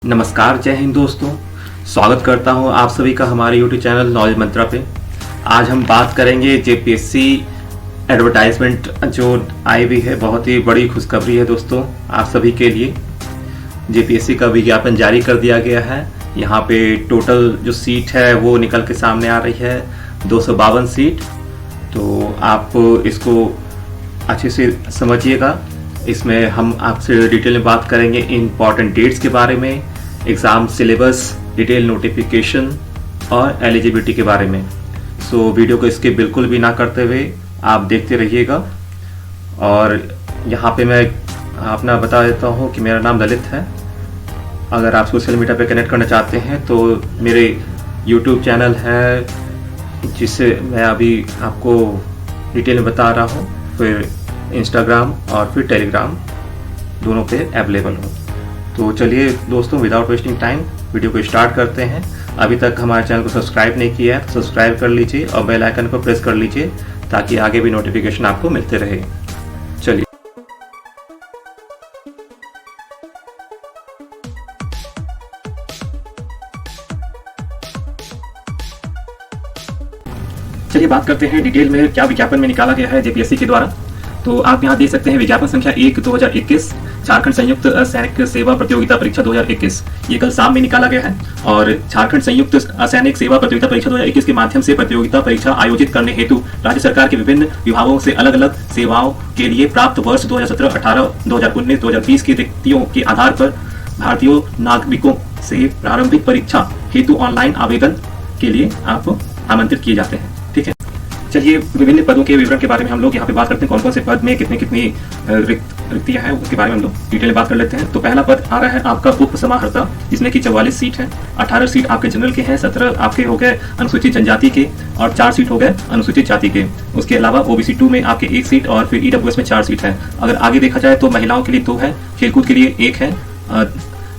नमस्कार, जय हिंद दोस्तों। स्वागत करता हूं आप सभी का हमारे यूट्यूब चैनल नॉलेज मंत्रा पे। आज हम बात करेंगे जेपीएससी एडवर्टाइजमेंट जो आई हुई है। बहुत ही बड़ी खुशखबरी है दोस्तों आप सभी के लिए। जेपीएससी का विज्ञापन जारी कर दिया गया है। यहाँ पे टोटल जो सीट है वो निकल के सामने आ रही है 252 सीट। तो आप इसको अच्छे से समझिएगा। इसमें हम आपसे डिटेल में बात करेंगे इम्पॉर्टेंट डेट्स के बारे में, एग्ज़ाम सिलेबस, डिटेल नोटिफिकेशन और एलिजिबिलिटी के बारे में। सो वीडियो को इसके बिल्कुल भी ना करते हुए आप देखते रहिएगा। और यहाँ पे मैं अपना बता देता हूँ कि मेरा नाम ललित है। अगर आप सोशल मीडिया पे कनेक्ट करना चाहते हैं तो मेरे यूट्यूब चैनल है जिससे मैं अभी आपको डिटेल में बता रहा हूँ, फिर इंस्टाग्राम और फिर टेलीग्राम दोनों पे अवेलेबल हो। तो चलिए दोस्तों, विदाउट वेस्टिंग टाइम वीडियो को स्टार्ट करते हैं। अभी तक हमारे चैनल को सब्सक्राइब नहीं किया है तो सब्सक्राइब कर लीजिए और बेल आइकन को प्रेस कर लीजिए ताकि आगे भी नोटिफिकेशन आपको मिलते रहे। चलिए बात करते हैं डिटेल में क्या विज्ञापन में निकाला गया है जेपीएससी के द्वारा। तो आप यहाँ देख सकते हैं विज्ञापन संख्या 1/2021 झारखंड संयुक्त असैनिक सेवा प्रतियोगिता परीक्षा 2021। ये कल शाम में निकाला गया है और झारखंड संयुक्त असैनिक सेवा प्रतियोगिता परीक्षा 2021 के माध्यम से प्रतियोगिता परीक्षा आयोजित करने हेतु राज्य सरकार के विभिन्न विभागों से अलग अलग सेवाओं के लिए प्राप्त वर्ष 2017-18, 2019-2020 की रिक्तियों के आधार पर भारतीय नागरिकों से प्रारंभिक परीक्षा हेतु ऑनलाइन आवेदन के लिए आप आमंत्रित किए जाते हैं। ठीक है, चलिए विभिन्न पदों के विवरण के बारे में हम लोग यहाँ पे बात करते हैं। कौन कौन से पद में कितनी रिक्तियाँ हैं उसके बारे में हम लोग डिटेल में बात कर लेते हैं। तो पहला पद आ रहा है आपका उप समाहर्ता, जिसमें कि 44 सीट है। 18 सीट आपके जनरल के हैं, 17 आपके हो गए अनुसूचित जनजाति के और 4 सीट हो गए अनुसूचित जाति के। उसके अलावा ओबीसी 2 में आपके 1 सीट और फिर ईडब्ल्यूएस में 4 सीट है। अगर आगे देखा जाए तो महिलाओं के लिए 2 है, खेलकूद के लिए 1 है,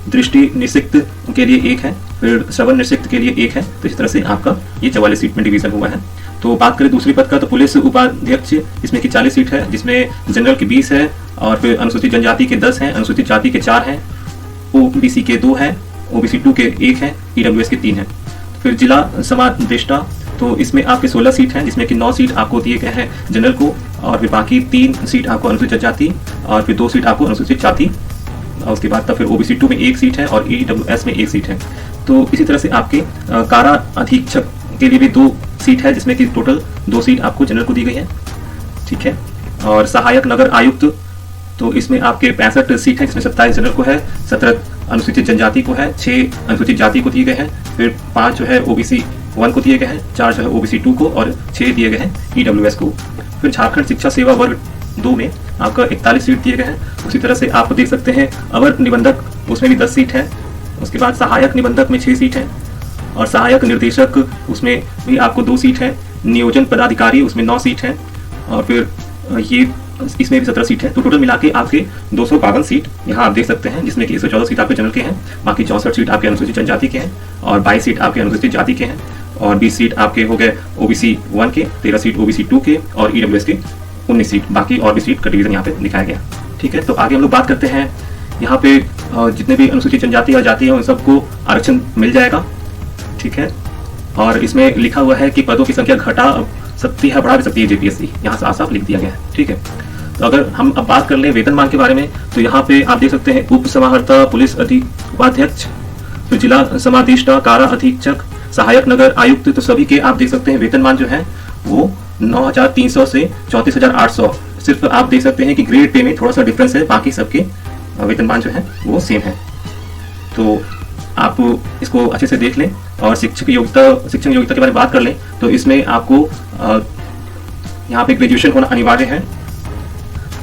दृष्टि निषिक्त के लिए 1 है, फिर श्रवण निषिक्त के लिए 1 है। तो इस तरह से आपका ये 44 सीट में डिवीजन हुआ है। तो बात करें दूसरी पद का तो पुलिस उपाध्यक्ष, इसमें कि 40 सीट है, जिसमें जनरल के 20 है और फिर अनुसूचित जनजाति के 10 हैं, अनुसूचित जाति के 4 हैं, ओबीसी के 2 हैं, ओबीसी 2 के 1 है, ईडब्ल्यूएस के 3 हैं। फिर जिला समादेष्टा, तो इसमें आपके 16 सीट हैं, जिसमें कि 9 सीट आपको दिए गए हैं जनरल को और फिर बाकी 3 सीट आपको अनुसूचित जाति और फिर 2 सीट आपको अनुसूचित जाति। और उसके बाद तब फिर ओबीसी 2 में 1 सीट है और ईडब्ल्यूएस में 1 सीट है। तो इसी तरह से आपके कारा अधीक्षक के लिए भी 2 सीट है, जिसमें कि टोटल 2 सीट आपको जनरल को दी गई है। ठीक है, और सहायक नगर आयुक्त, तो इसमें आपके 65 सीट है, जिसमें 27 जनरल को है, 17 अनुसूचित जनजाति को है, 6 अनुसूचित जाति को दिए गए हैं, फिर 5 जो है ओबीसी 1 को दिए गए हैं, 4 जो है ओबीसी 2 को और 6 दिए गए हैं ईडब्ल्यूएस को। फिर झारखंड शिक्षा सेवा वर्ग 2 में आपका 41 सीट दिए गए हैं। उसी तरह से आप देख सकते हैं अवर निबंधक, उसमें भी 10 सीट है। उसके बाद सहायक निबंधक में 6 सीट है और सहायक निर्देशक उसमें भी आपको 2 सीट है। नियोजन पदाधिकारी उसमें 9 सीट है और फिर ये इसमें भी 17 सीट है। तो टोटल मिला के आपके 252 सीट यहाँ आप देख सकते हैं, जिसमें कि 114 सीट आपके जनरल के हैं, बाकी 64 सीट आपके अनुसूचित जनजाति के हैं और 22 सीट आपके अनुसूचित जाति के हैं और 20 सीट आपके हो गए ओबीसी 1 के, 13 सीट ओबीसी 2 के और ईडब्ल्यूएस के 19 सीट। बाकी और भी सीट का डिवीजन यहाँ पे दिखाया गया। ठीक है, तो आगे हम लोग बात करते हैं। यहाँ पे जितने भी अनुसूचित जनजाति या जाति है उन सबको आरक्षण मिल जाएगा। ठीक है, और इसमें लिखा हुआ है कि पदों की संख्या घटा सकती है, बढ़ा भी सकती है जेपीएससी, यहाँ साफ साफ लिख दिया गया है। ठीक है, तो अगर हम अब बात कर लें वेतनमान के बारे में तो यहाँ पे आप देख सकते हैं उप समाहर्ता, पुलिस उपाध्यक्ष, तो जिला समादेष्टा, कारा अधीक्षक, सहायक नगर आयुक्त, तो सभी के आप देख सकते हैं वेतनमान जो है वो 9,300 से 34,800। सिर्फ आप देख सकते हैं कि ग्रेड पे में थोड़ा सा डिफरेंस है, बाकी सबके वेतनमान जो है वो सेम है। तो आप इसको अच्छे से देख लें। और शिक्षक योग्यता के बारे में बात कर लें तो इसमें आपको यहाँ पे ग्रेजुएशन होना अनिवार्य है।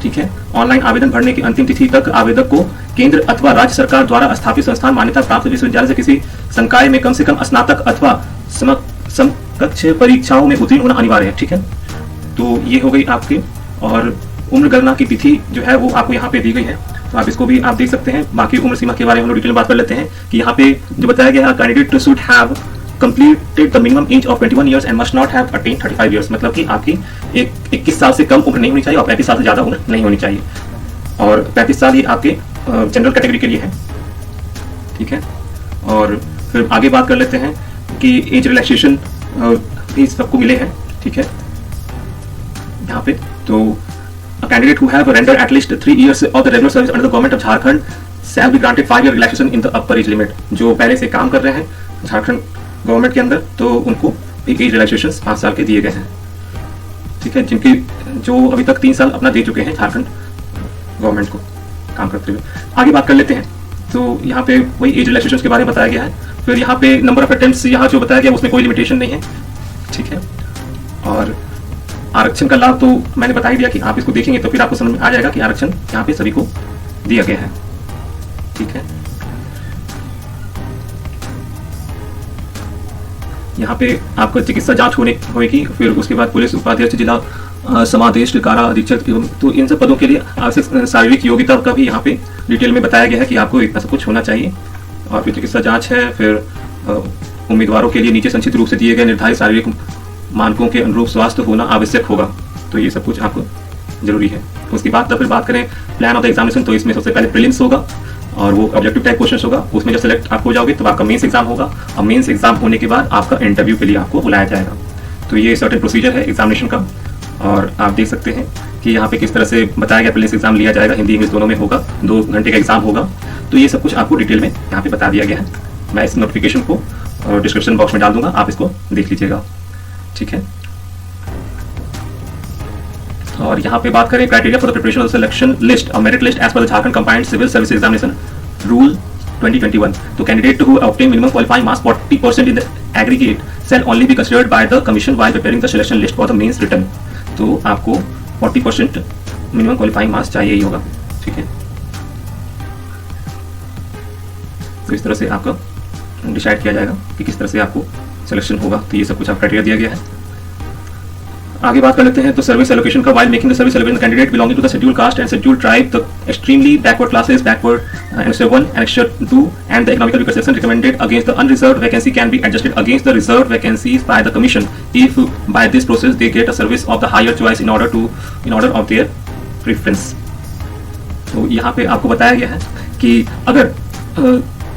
ठीक है, ऑनलाइन आवेदन भरने की अंतिम तिथि तक आवेदक को केंद्र अथवा राज्य सरकार द्वारा स्थापित संस्थान मान्यता प्राप्त विश्वविद्यालय से किसी संकाय में कम से कम स्नातक अथवा समकक्ष परीक्षाओं में उत्तीर्ण होना अनिवार्य है। ठीक है, तो ये हो गई आपकी। और उम्र गणना की तिथि जो है वो आपको यहाँ पे दी गई है, तो आप इसको भी आप देख सकते हैं। बाकी उम्र सीमा के बारे में हम लोग डिटेल में बात कर लेते हैं कि यहाँ पे जो बताया गया है, candidate should have completed the minimum age of 21 years and must not have attend 35 years. मतलब कि आपकी 21 साल से कम उम्र नहीं होनी चाहिए और 35 साल से ज़्यादा उम्र नहीं होनी चाहिए। और 35 साल ये आपके जनरल कैटेगरी के लिए है। ठीक है। और फिर आगे बात कर लेते हैं कि एज रिलैक्सेशन भी सबको मिले हैं, ठीक है। यहाँ पे तो a candidate who have rendered at least 3 years of the regular service under the government of Jharkhand shall be granted 5 year relaxation in the upper age limit। जो पहले से काम कर रहे हैं झारखंड गवर्नमेंट के अंदर तो उनको एज रिलैक्सेशन 5 साल के दिए गए हैं, ठीक है। जिनकी जो अभी तक 3 साल अपना दे चुके हैं झारखंड गवर्नमेंट को काम करते हुए। आगे बात कर लेते हैं। तो यहाँ पे वही एज रिलैक्सेशन के बारे में बताया गया है। फिर यहाँ पे नंबर ऑफ अटेम्प्ट्स यहाँ जो बताया गया उसमें कोई लिमिटेशन नहीं है, ठीक है। और आरक्षण का लाभ तो मैंने बता ही दिया कि आप इसको देखेंगे तो फिर आपको समझ में आ जाएगा कि आरक्षण यहाँ पे सभी को दिया गया है, ठीक है। यहाँ पे आपका चिकित्सा जांच होगी, फिर उसके बाद पुलिस उपाध्यक्ष, जिला समादेष्ट, कारा अधीक्षक, तो इन सब पदों के लिए आवश्यक शारीरिक योग्यता का भी यहाँ पे डिटेल में बताया गया है कि आपको इतना सब कुछ होना चाहिए। और फिर चिकित्सा जांच है। फिर उम्मीदवारों के लिए नीचे संक्षिप्त रूप से दिए गए निर्धारित शारीरिक मानकों के अनुरूप स्वास्थ्य होना आवश्यक होगा, तो ये सब कुछ आपको जरूरी है। उसके बाद फिर बात करें प्लान ऑफ द एग्जामिनेशन, तो इसमें सबसे पहले प्रीलिम्स होगा और वो ऑब्जेक्टिव टाइप क्वेश्चन होगा। उसमें जब सेलेक्ट आप हो जाओगे तो आपका मेंस एग्जाम होगा, और मेंस एग्जाम होने के बाद आपका इंटरव्यू के लिए आपको बुलाया जाएगा। तो ये सर्टेन प्रोसीजर है एग्जामिनेशन का। और आप देख सकते हैं कि यहाँ पे किस तरह से बताया गया प्रीलिम्स एग्जाम लिया जाएगा, हिंदी इंग्लिश दोनों में होगा, 2 घंटे का एग्जाम होगा। तो ये सब कुछ आपको डिटेल में यहाँ पे बता दिया गया है। मैं इस नोटिफिकेशन को डिस्क्रिप्शन बॉक्स में डाल दूंगा, आप इसको देख लीजिएगा, ठीक है। और यहाँ पे बात करें criteria for the preparation of selection list और merit list as per the Jharkhand combined civil service examination rule 2021। तो candidate who obtain minimum qualifying marks 40% in the aggregate shall only be considered by the commission while preparing the selection list for the mains written. तो आपको 40% minimum qualifying marks चाहिए ही होगा, ठीक है। तो इस तरह से आपका डिसाइड किया जाएगा कि किस तरह से आपको सिलेक्शन होगा। तो ये सब कुछ आप क्राइटेरिया दिया गया है। आगे बात कर लेते हैं तो सर्विस एलोकेशन का। While making the service allocation candidate belonging to the scheduled caste and scheduled tribe, the extremely backward classes, backward annexure 1, annexure 2 and the economical weaker section recommended against the unreserved vacancy can be adjusted against the reserved vacancies by the commission if by this process they get a service of the higher choice in order of their preference। तो यहाँ पे आपको बताया गया है कि अगर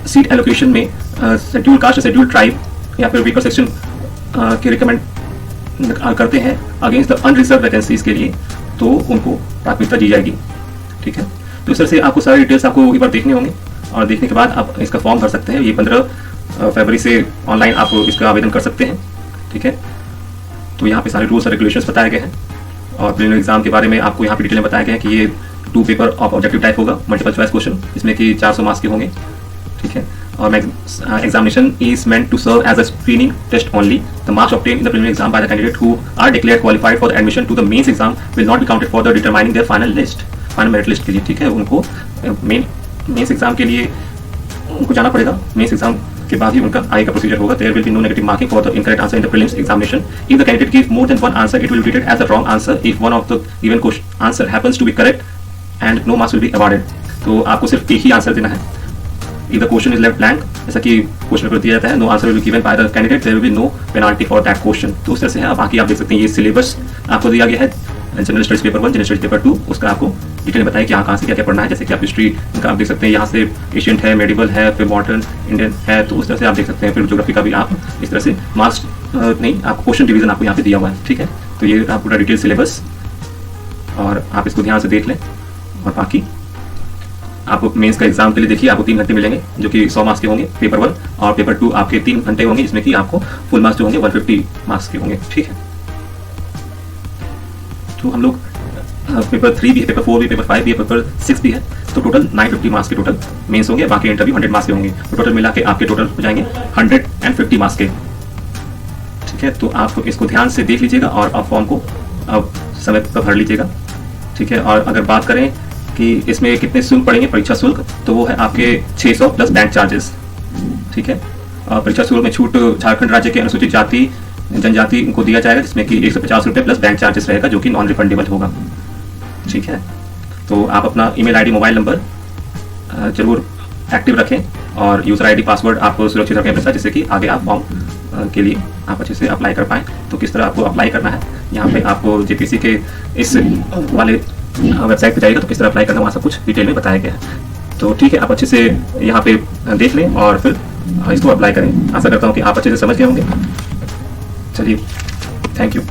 seat allocation में शेड्यूल्ड कास्ट, शेड्यूल्ड ट्राइब या फिर वीकर सेक्शन के रिकमेंड करते हैं अगेंस्ट द अनरिजर्व वैकेंसीज के लिए, तो उनको प्राथमिकता दी जाएगी, ठीक है। तो इस तरह से आपको सारे डिटेल्स आपको एक बार देखने होंगे, और देखने के बाद आप इसका फॉर्म भर सकते हैं। ये 15 फरवरी से ऑनलाइन आप इसका आवेदन कर सकते हैं, ठीक है। तो यहाँ पे सारे रूल्स और रेगुलेशंस बताए गए हैं। और प्रीलिमिनरी एग्जाम के बारे में आपको यहाँ पे डिटेल में बताया गया है कि ये 2 पेपर ऑफ ऑब्जेक्टिव टाइप होगा, मल्टीपल चॉइस क्वेश्चन, इसमें कि 400 मार्क्स के होंगे, ठीक है। और examination is meant to serve as a screening test only. The marks obtained in the preliminary exam by the candidate who are declared qualified for the admission to the mains exam will not be counted for the determining their final merit list के लिए, ठीक है। उनको mains exam के लिए उनको जाना पड़ेगा। मेंस एग्जाम के बाद ही उनका आगे का प्रोसीजर होगा। There will be no negative marking for the incorrect answer in the prelims examination. If the candidate gives more than one answer, it will be treated as a wrong answer. If one of the given answer happens to be correct, and no marks will be awarded. तो आपको सिर्फ एक ही answer देना है। If the question is left blank, जैसा कि question paper दिया जाता है, no answer will be given by the candidate, there will be no penalty for that question। तो उस तरह से है। बाकी आप देख सकते हैं ये सिलेबस आपको दिया गया है, general studies paper 1, general studies paper 2, उसका आपको डिटेल बताया कि कहाँ से क्या क्या पढ़ना है। जैसे कि आप हिस्ट्री का आप देख सकते हैं, यहाँ से एशियंट है, मेडिवल है, फिर मॉडर्न इंडियन है, तो उस तरह से आप देख सकते हैं। फिर ज्योग्राफी का भी आप इस तरह से मार्क्स नहीं, आपको क्वेश्चन डिवीजन आपको यहाँ पे दिया हुआ है, ठीक है। तो ये आप पूरा डिटेल सिलेबस, और आप इसको ध्यान से देख लें। और बाकी आपको मेंस का एग्जाम के लिए देखिए, आपको 3 घंटे मिलेंगे जो कि 100 मार्क्स के होंगे पेपर 1, और पेपर 2 आपके 3 घंटे होंगे, जिसमें कि आपको फुल मार्क्स जो होंगे 150 मार्क्स के होंगे, ठीक है। तो हम लोग पेपर 3 भी है, पेपर 4 भी, पेपर 5 भी है, पेपर 6 भी है, तो टोटल 950 मार्क्स के टोटल मेंस होंगे। बाकी इंटरव्यू 100 मार्क्स के होंगे, तो टोटल मिला के आपके टोटल हो जाएंगे 150 मार्क्स के, ठीक है। तो आप इसको ध्यान से देख लीजिएगा और आप फॉर्म को अब समय पर भर लीजिएगा, ठीक है। और अगर बात करें कि इसमें कितने शुल्क पड़ेंगे परीक्षा शुल्क, तो वो है आपके 600 प्लस बैंक चार्जेस, ठीक है। और परीक्षा शुल्क में छूट झारखंड राज्य के अनुसूचित जाति जनजाति को दिया जाएगा, जिसमें कि 150 रुपये प्लस बैंक चार्जेस रहेगा, जो कि नॉन रिफंडेबल होगा, ठीक है। तो आप अपना ईमेल आईडी, मोबाइल नंबर जरूर एक्टिव रखें, और यूजर आईडी, पासवर्ड आप सुरक्षित रखें अपने साथ, जिससे कि आगे आप फॉर्म के लिए आप अच्छे से अप्लाई कर पाएँ। तो किस तरह आपको अप्लाई करना है, यहाँ पे आपको जेपीसी के इस वाले वेबसाइट पे जाइएगा तो किस तरह अप्लाई करना है, वहाँ सब कुछ डिटेल में बताया गया है, तो ठीक है, आप अच्छे से यहाँ पे देख लें और फिर इसको अप्लाई करें। आशा करता हूँ कि आप अच्छे से समझ गए होंगे। चलिए, थैंक यू।